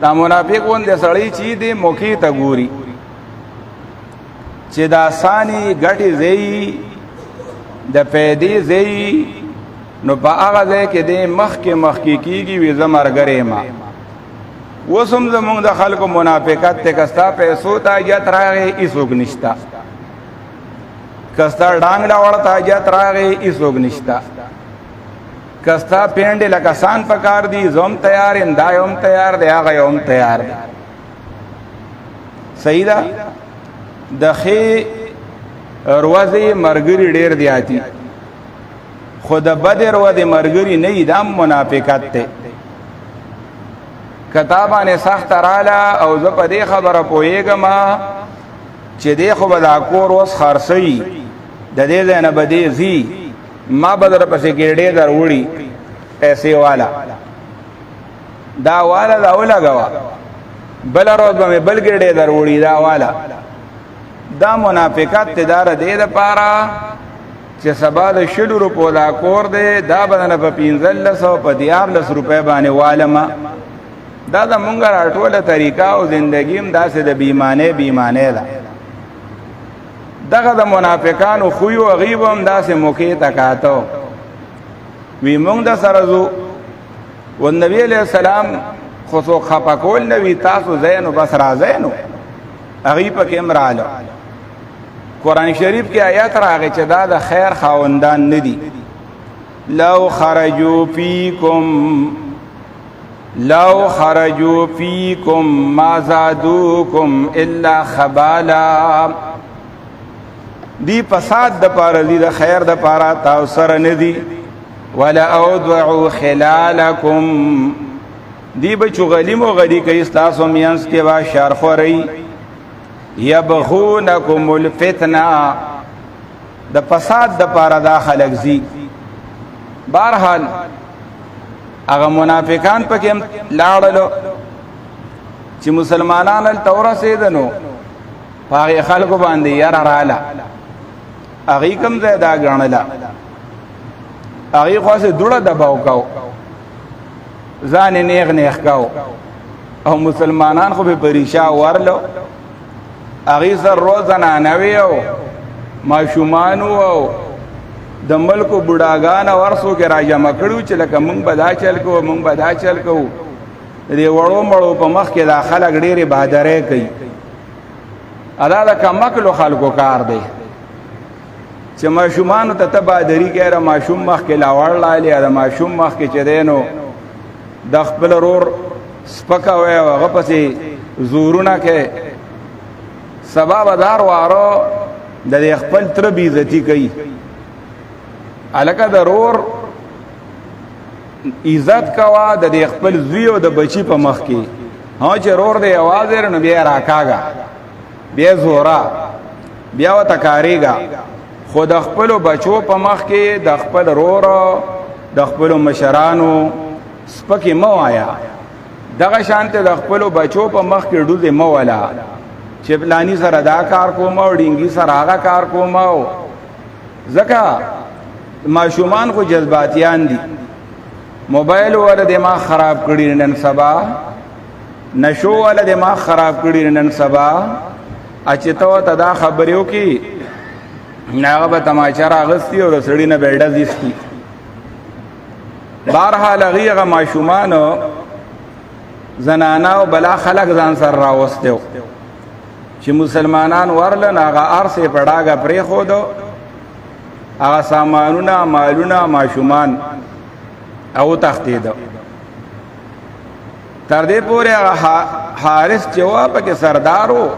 دا منافق وند سړی چې دی موقع ته ګوري چې دا ثاني ګټي زی د پیدې زی نو په هغه ځای کې دی مخ کې کیږي وي زمرګره ما وسم زمونږ د خلکو منافقت ته کستا پیسو ته حاجت راغی ایسوک نشتا کستا ډانګ لا وړ ته حاجت راغی ایسوک نشتا کستا پینډه لکسان پکار دی زوم تیار اندایم تیار دی هغه یوم تیار دی صحیح ده د خې روزي مرګري ډیر دیاتی خود بدر و د مرګري نه دام منافقت ته کتابانه سخت رااله او زه په دې خبره پوهیږم چې دې خو به دا کور اوس خرڅي د دې ځای نه به دې زی ما بدر پسې ګېډې در وړي پیسې والا دا والا دا ولګوا بل روز به بل ګېډې در وړي دا والا دا منافقت تدار دې د پاره چې سبا د 100 روپو دا کور دی دا بدنه په 1500 په 1400 روپے باندې والما دا د مونږه راټوله طریقه او زندگیم داسې د بیمانه ده دغه د منافقانو خو او غیب هم داسې موقع تکاتو وی مونږ د سره زو و نبی علیہ السلام خصو خپکول نوی تاسو زینو بس را زینو غیب کې امرالو قرآن شریف کې آیات راغی چې دا د خیر خاوندان ندي لو خرجوا فيكم ما زادوكم الا خبالا دی فساد د پاره دی د خیر د پاره تاسو سره ندي ولا اودعوا خلالكم دی بچو غلیم او غلی کوي تاسو میانس کې وا شر خوري یبغونکم الفتنه د فساد د پاره دا خلق زی بهرحال هغه منافقان پکې لاړلو چې مسلمانان ال تورسیدنو هغه خلکو باندې یار رااله هغه کوم ځای دا غنلا هغه خاصه دوړه دباو کاو ځان نیغ کاو او مسلمانان خو به پریشا ورلو هغه سر روزانه نویو ماشومان او د ملکو بډاګان ورسو کې راجمع کړو چې لکه مونږ بدا چل کو دې وړو مړو په مخ کې داخله ډېرې بهادرې کوي ادا د کمکلو خلکو کار دی چې ماشومان ته بهادری کوي ماشوم مخ کې لاوړ لالي دا ماشوم مخ کې چې دینو د خپل رور سپکا وي هغه پسې زورونه کې سبب دار واره د خپل تر بي عزتي کوي الکه ضرور عزت کوا د خپل زوی او د بچی په مخ کې ها چې رور دی आवाज ورن بیا راکاګه بیا زورا بیا وتکاریګه خود خپل بچو په مخ کې د خپل رور د خپل مشرانو سپکه مو آیا دغه شانته د خپل بچو په مخ کې ډوزه مو ولا چې پلانی سره دا کار کوم او ډینګي سره هغه کار کوم او زکه ماشومان کو جذباتیان دي موبایل ول دماغ خراب کړي نن سبا نشو ول دماغ خراب کړي نن سبا اچتو تدا خبريو کې ناغه به تماشا راغستی او رسړی نه بیلډه زیستی بهرحال هغه ماشومان زنانا او بلا خلق ځان سره راوستو چې مسلمانان ورل ناغه ارسه پړاګه پرې خو دو هغه سامانونه مالونه ماشومان او تختید تر دې پورې هغه حارث جواب کې سردارو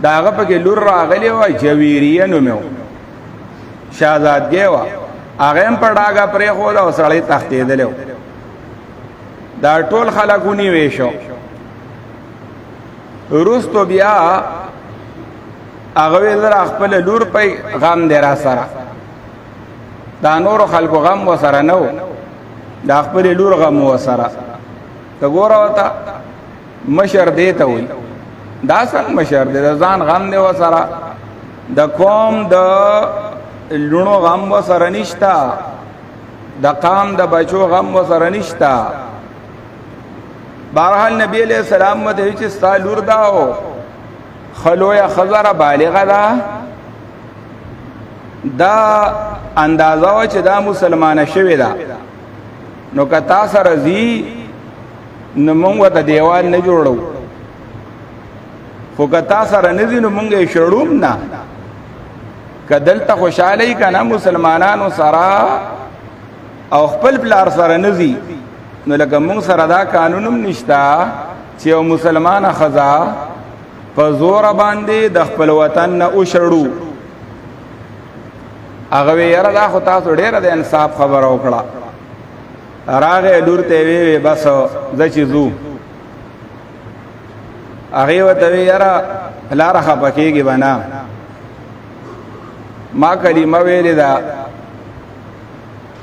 داغه په کې لور راغلی و جویریه نومو شاهزادګي و هغه هم پړاګه پرې خو دا وسړی تختیدلو دا ټول خلکونی وېشو روستو بیا هغه ولر خپل لور په غم درا سره دا نور خلکو غم وسره نو دا خپل لور غم وسره ته ګوره وتا مشر دی ته وي دا څنګه مشر دی ځان غم دی وسره د قوم د لونو غم وسره نشتا د قام د بچو غم وسره نشتا بهرحال نبی علیہ السلام مته چې ستا لور دا او خلو یا خزر بالغه دا اندازه چې دا مسلمانه شوی دا نو کتا سره زی نو مونږ ته دیوال نه جوړو خو کتا سره نه زی نو مونږ شړوم نه کدلته خوشاله کنا مسلمانانو سره او خپل پلار سره نه زی نو لکه مونږ سره دا قانونم نشتا چې یو مسلمان خزا په زور باندې د خپل وطن نه وشړو هغه یاره دا خو تاسو ډیره د انصاف خبره وکړه راغه لور ته وی بس زچ زو هغه وته یاره لاره خپکیږي بنا ما کلمه ویل دا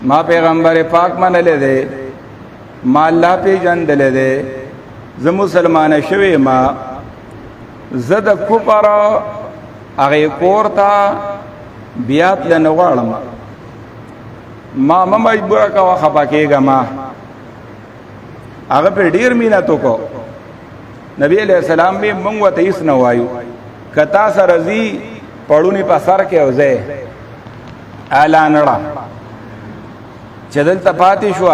ما پیغمبر پاک منل دے ما الله پی جندل دے ز مسلمان شوی ما زد کفر هغه کورتا بیات لنغړم ما مجبور کا خپا کېګه ما هغه په ډیر میناتو کو نبی علیہ السلام به مونږ وته هیڅ نه وایو کتا سره زی پړونی په سر کې اوځه اعلان را چدل تپاتی شو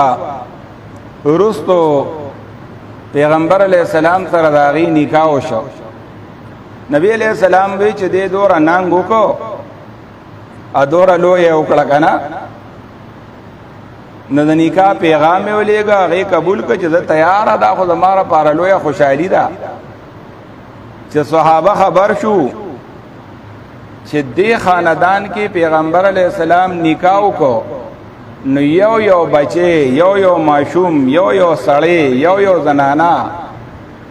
ورستو پیغمبر علیہ السلام سره داغي نکاح وشو نبی علیہ السلام به چې دې دور نانګو کو ادور لو یو کړه کنه نو د نکاح پیغام ولېګا هغه قبول کړ چې تیار ده خو زماره پاره لوی خوشحالي ده چې صحابه خبر شو چې دې خاندان کې پیغمبر علیہ السلام نکاح کو نو یو بچي یو ماشوم یو سړی یو زنانا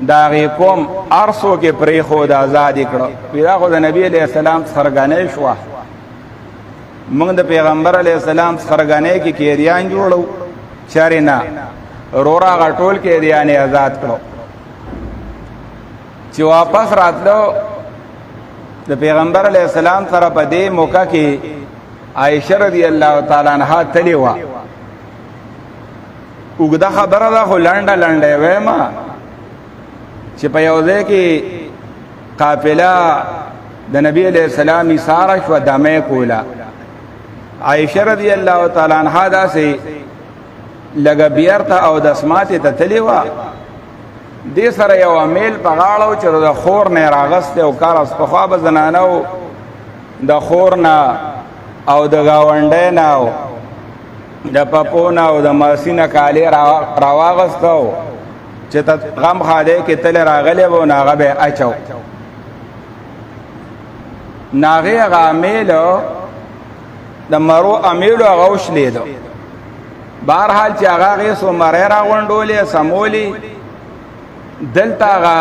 داغه کوم ارسو کې پرې خو د آزاد کړه پیدا خو د نبی علیہ السلام سرګنې شو موږ د پیغمبر علیہ السلام سرګنې کې کېریان جوړو چارینا رورا غټول کې دیانه آزاد کړو چې واپس راتلو د پیغمبر علیہ السلام سره په دې موقع کې عائشہ رضی الله تعالی عنها تلی وا وګدا خبره دا هولانډه وېما چې په یو ځای کې قافله د نبی علیہ السلام ایثار شو دمه کولا عائشہ رضی الله تعالی عنها دا سي لګ بیرته او د اسمات ته تلی وا دې سره یو امیل په غاړو چې د خور نه راغسته او کار اس په خوا به زنانو د خور نه او د گاونډې نه او د پپو نه او د ماسینه کالی راواغستو چې ته غم خاله کې تل راغله و ناغه به اچو ناغه غامیل د مرو امیل غوش لیدو بهرحال چې هغه سو مری راغونډولې سمولي دلته غا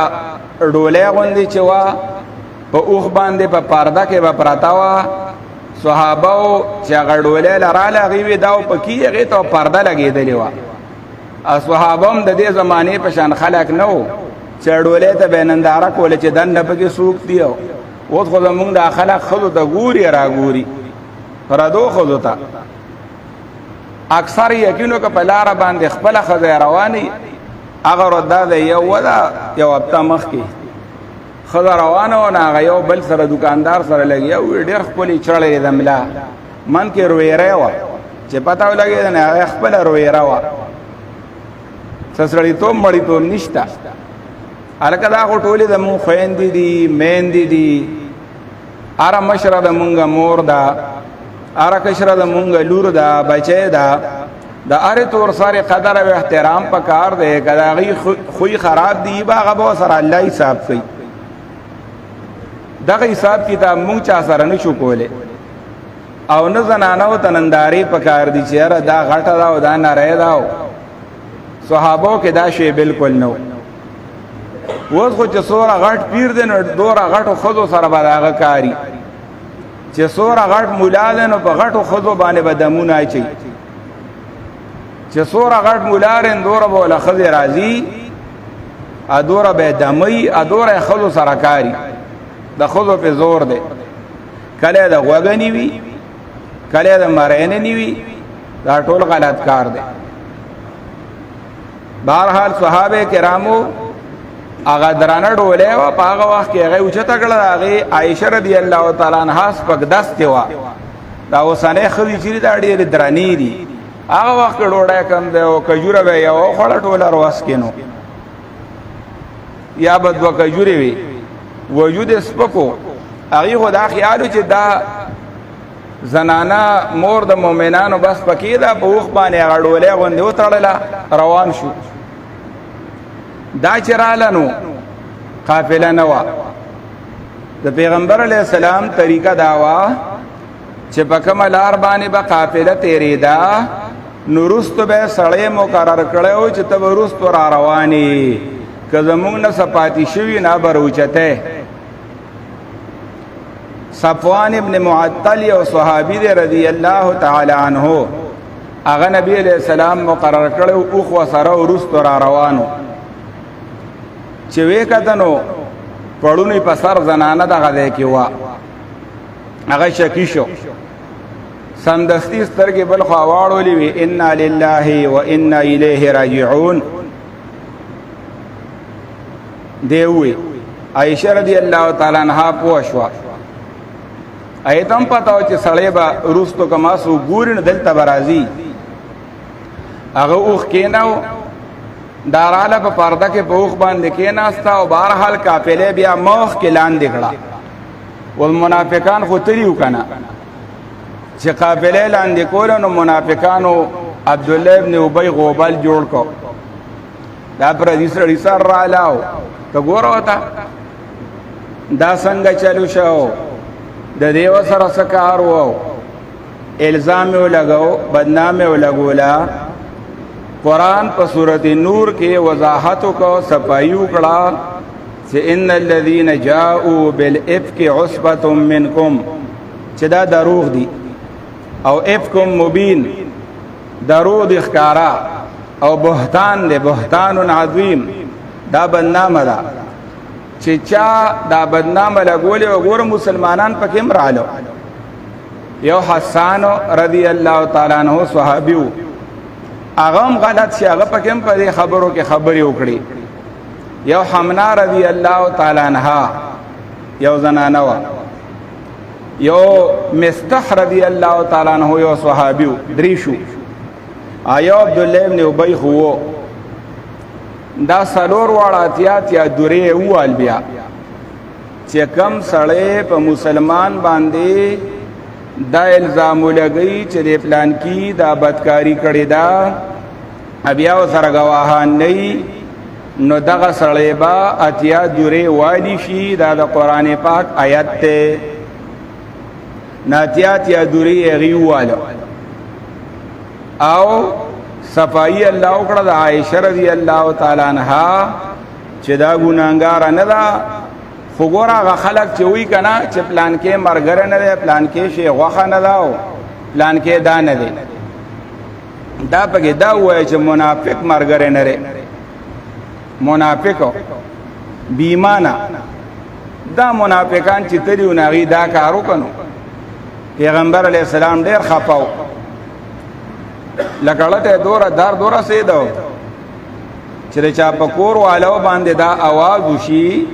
ډولې غوندي چې وا په اوخ باندې په پرده کې به پراتا وا صحابه چې هغه ډولې لراله غوي داو پکې هغه ته پرده لګېدلې وا صحابه هم د دې زمانه په شان خلق نو چې ډولې ته بیننداره کول چې دنه پکې سوق دیو اوس خو زمونږ د خلق خود ته ګوري را ګوري پردو خود ته اکثر یقینو که په لار باندې خپل خزه رواني هغه ردا ده یو ودا یو هفته مخ کې خزه روانه و نه یو بل سره دکاندار سره لګي او ډېر خپل چړلې دملا من کې رويره و چې پتاو لګي نه خپل رويره و سسړی ته مړی ته نشتا الکه دا ټولې د مو خويندې دي مېندې دي اره مشره د مونږه مور ده اره کشره د مونږه لور ده بچي ده د اره تور سره قدر او احترام پکار دی کداغي خوې خراب دی باغه به سره الله حساب کوي دغه حساب کتاب مونږ چا سره نشو کوله او نه زنانو تننداري پکار دي چې دا غټه دا او دا نری دا صحابو کې دا شی بالکل نو وځ خو چې سوره غټ پیر دین دوره غټو خودو سره بداغه کاری چې سوره غټ مولا دین په غټو خودو باندې بدمونه اچي چې سوره غټ مولارن دوره بوله خزي راضي ادوره به دمي ادوره خودو سره کاری د خودو په زور دی کله د غوګنی وی کله د مرینه نیوی دا ټول غلط کار دی بهرحال صحابه کرامو هغه درانه ډوله او په هغه وخت کې هغه اوچته کړه. هغه عائشه رضی الله تعالی عنها سپک دست وا دا اوسانه خلی چې دا ډېر درانی دي. هغه وخت ډوډۍ کم ده او کجوره به یو خړ ټوله رواس کینو یا بد وکجوري وي وجود سپکو. هغه خدا خیالو چې دا زنانا مور د مؤمنانو بس پکې دا په وخت باندې غړولې غوندې وتړله روان شو. دا چرالنو قافله نه وا. د پیغمبر علی السلام طریقه دا وا چې په کومه لار باندې به قافله تیریدا نورست به سړی مقرر کړو چې ته ورست را رواني که زمونږ نه سپاتی شوي نه بروچته. صفوان ابن معطل یو صحابی دی رضی الله تعالی عنہ هغه نبی علیہ السلام مقرر کړو او خو سره ورست را روانو چې وې کتنو پړونی په سر زنانه دغه دی کې وا. هغه شکی شو سمدستی سترګې بل خوا واړولې وی انا لله و انا الیه راجعون. دی وی عائشہ رضی الله تعالی عنها پوښوا ایتم پتاو چې سړی به روستو کما سو ګورن دلته برازي. هغه اوخ کیناو داراله په پرده کې په اوخ باندې کیناستا او بهرحال قافله بیا موخ کې لاندې کړه. والمنافقان خو تریو کنه چې قافله لاندې کول نو منافقانو عبد الله ابن ابي غوبل جوړ کو. دا پر دې سره سر را لاو ته ګورو تا دا څنګه چلو شو د دیو سره سکار وو الزام یو لګاو بدنام یو لګولا. قرآن په سورۃ نور کې وضاحت کو صفایو کړه چې ان الذين جاءوا بالافك عصبه منكم چې دا دروغ دي او افکم مبین دروغ دي ښکارا او بهتان دی بهتان عظیم. دا بدنامه ده چې چا دا بدنامه لګولې او ګور مسلمانان پکې مرالو. یو حسان رضی الله تعالی عنہ صحابیو اغم غلط شي هغه پکې په خبرو کې خبري وکړي. یو حمنا رضی الله تعالی عنها یو زنانه وا. یو مستح رضی الله تعالی عنہ یو صحابیو دریشو. ایو عبد الله ابن ابي خو دا سلور واړه اتیا درې وال بیا چې کم سړی په مسلمان باندې دا الزام لګی چې د پلان کې دا بدکاری کړی دا بیا سره گواهان نه نو دغه سړی با اتیا درې والی شي. دا د قران پاک آیت ته ناتیا اتیا درې غیواله او صفائی الله وکړه د عائشہ رضی الله تعالی عنها چې دا ګناګار نه ده. خو ګوره هغه خلک چې وی کنه چې پلان کې مرګره نه ده پلان کې شی غوخه نه ده او پلان کې دا نه ده دا پکې دا وایي چې منافق مرګره نه لري. منافق بیمانه دا منافقان چې تریو ناغي دا کارو کنو. پیغمبر علیہ السلام ډیر خپاو لکړته دورا سیدو چې چا پکور والو باندې دا आवाज وشي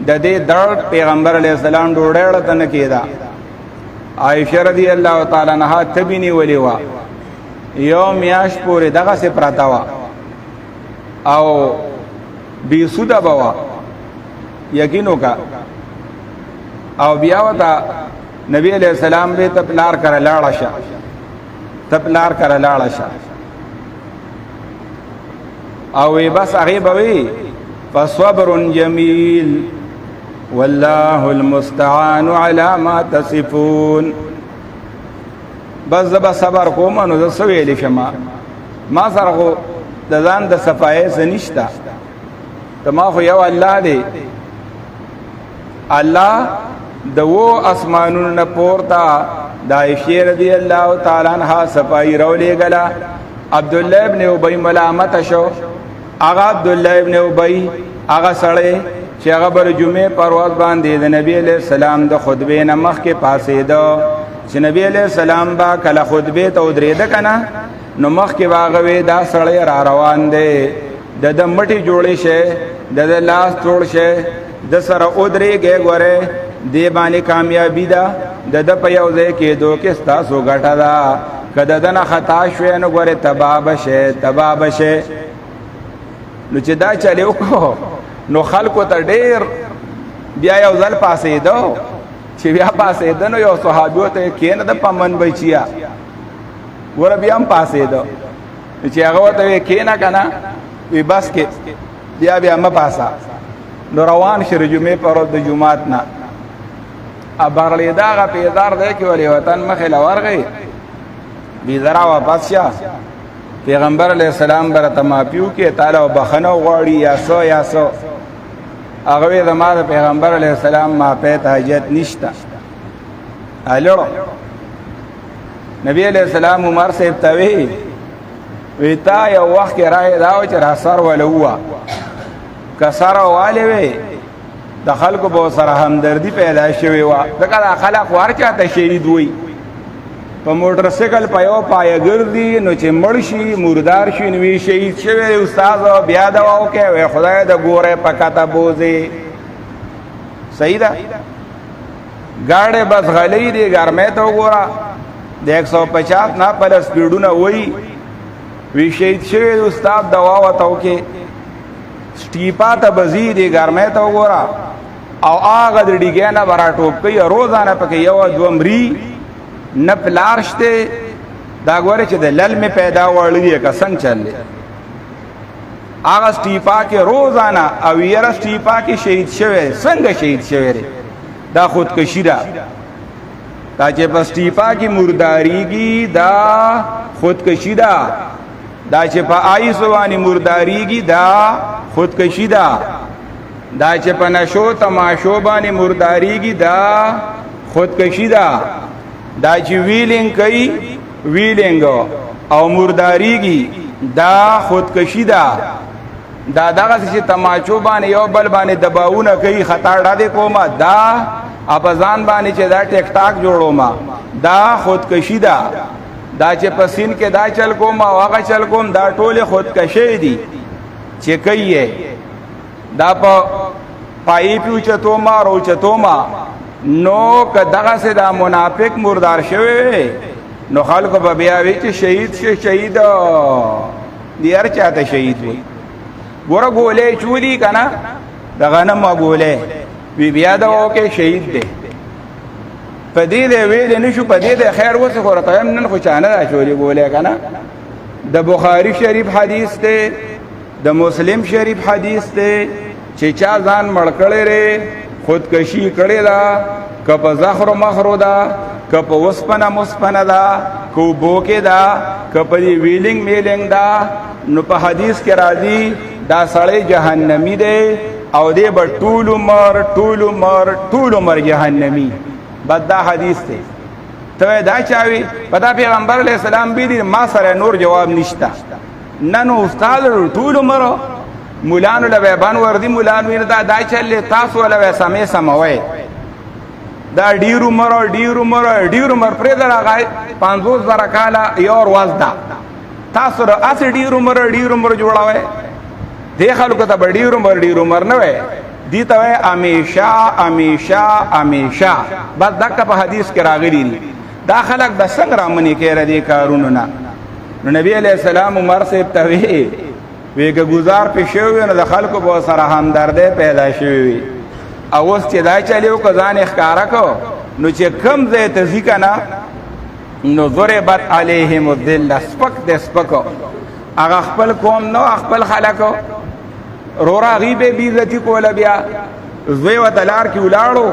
د دې درد پیغمبر علیہ السلام ډوړې ته نه کېدا. عائشہ رضی الله تعالی عنها تبینی ولی وا یوم یاش پورې دغه سي پراتا وا او بي سودا بوا یقینو کا او بیا وتا نبی علیہ السلام به تپلار کړه لاړه شه تپلار کړه لاړه شه او بس هغه بوي فصبر جميل والله المستعان على ما تصفون. بس زبا صبر کوم نو زه سویل شما ما سره د ځان د صفای سنشتا تما خو یو الله دی. الله د وو اسمانونو نه پورتا د عائشہ رضی الله تعالی عنها صفای رولې غلا. عبد الله ابن ابي ملامت شو. هغه عبد الله ابن ابي هغه سړی چې هغه بر جمعه پرواز باندې د نبی علیہ السلام د خطبه نمخ کې پاسې ده چې نبی علیہ السلام با کله خطبه ته درېده کنه نو مخکې واغوي دا سړی را روان دی د مټي جوړې شه د لاس توړ شه د سره ودرېږي ګوره دی باندې کامیابی ده د په یو ځای کېدو کې ستاسو ګټه ده که د نه خطا شوې نو ګوره تباه بشه نو چې دا چلې وکړو نو خلکو ته ډېر بیا یو ځل پاسېدو چې بیا پاسېده نو یو صحابي ورته کښېنه د پمن بچیا ګوره بیا هم پاسېده چې هغه ورته وی کښېنه که نه وی بس کې بیا مه پاسه نو روان شو د جمعې په ورځ د جومات نه ابرلېده هغه پیزار دی کې ولې وطن مخې له ورغی بیزرا واپس شه پیغمبر علیہ السلام برته معافي وکړي تعالی بخښنه وغواړي یا څه هغه وی زما د پیغمبر علیہ السلام معافۍ ته حاجت نشته هلو نبی علیہ السلام عمر صاحب ته وی تا یو وخت کې رایې دا و چې را سر وله ووه که سر والی وی د خلکو به سره همدردي پیدا شوې وه ځکه دا خلک هر چاته شهید وي په موټر سایکل په یو پایه ګرځي نو چې مړ شي مردار شي نو وی شهید شوی استاد بیا دوا وکړي وی خدای د ګوره په کته بوزي صحیح ده ګاډی بس غلی دی ګرمۍ ته وګوره د 150 نه پر سپیډونه وی شهید شوی استاد دوا ورته وکړي سټیپا ته بزي دی ګرمۍ ته وګوره او هغه د ډیګۍ نه به راټوپ کوي روزانه پکې یو دوه مري نه پلار شته دا ګوره چې د لل مې پیدا وړی دی که څنګه چللی هغه سټیپا کې روزانه او یره سټیپا کې شهید شوی څنګه شهید شوی دی دا خودکشي ده دا چې په سټیپا کې مرداریږي دا خودکشي ده دا چې په آیسو باندې مرداریږي دا خودکشي ده دا چې په نشو تماشو باندې مرداریږي دا خودکشي ده دا چې ویلینګ کوي ویلینګ او مرداریږي دا خودکشي ده دا دغه چې تماچو باندې یو بل باندې دباونه کوي خطا ډاده کومه دا اپزان باندې چې دا ټیک ټاک جوړوما دا خودکشي ده دا چې په سین کې دا چل کوم او هغه چل کوم دا ټول خودکشي دي چې کوي دا په پای پیوچتو ما روچتو ما نو که دغه سه دا منافق مردار شوی نو خلکو به بیا وی چې شهید دی هر چاته شهید وي ګوره ګولې چولی کنه دغه نه ما ګولې وی بیا دا اوکې شهید دی په دې دی ویل نشو په دې دی خیر وسه خو راته نن خو چانه را چولی ګولې کنه د بخاری شریف حدیث دی د مسلم شریف حدیث دی چې چا ځان مړ کړی ری خودکشي کړی دا که په زخر و مخرو دا که په وسپنه مسپنه دا که بوکې دا که په ویلینګ میلینګ دا نو په حدیث کې راځي دا سړی جهنمی دی او دی به ټول عمر جهنمی بد دا حدیث دی ته دا چاوي په دا پیغمبر علیہ السلام بیدی ما سره نور جواب نشتا ننو استاد ټول عمر مولانو لوی بان وردی مولانو دا چلې تاسو لوی سموي دا ډیر عمر پرې درغای 50000 کاله یو ورځ دا تاسو را اس ډیر عمر جوړاوي د خلکو ته ډیر عمر نه وي دي ته همیشه بس دغه په حدیث کې راغلي دي دا خلک د څنګه رامنې کې ردی کارونه نه نو نبی علیہ السلام عمر صاحب ته ویګه گزار پېښوي نو د خلکو په سره همدردی پیدا شوی او اوس چې دا چلیو که ځان ښکارا کو نو چې کم ځای ته ځي که نه نو ضربت علیهم الذله سپک هغه خپل قوم نو خپل خلکو رورا هغوی به بېعزتي کوله بیا زوی ورته لار کې ولاړو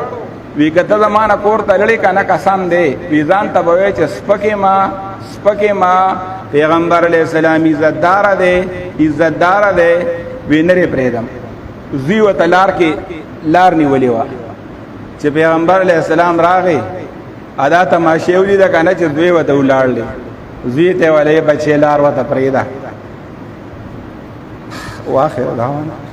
وی که ته زمانه کور ته لړې که نه قسم دی وی ځان ته به وایې چې سپکې ما پیغمبر علیہ السلام عزتدار دی وی نرې پرېږدم زوی ورته لار کې لار نیولې وه چې پیغمبر علیہ السلام راغی ادا تماشې ولیده که نه چې زوی ورته ولاړلې زوی ته ویلې بچې لار ورته پرېږده واخر دعوانا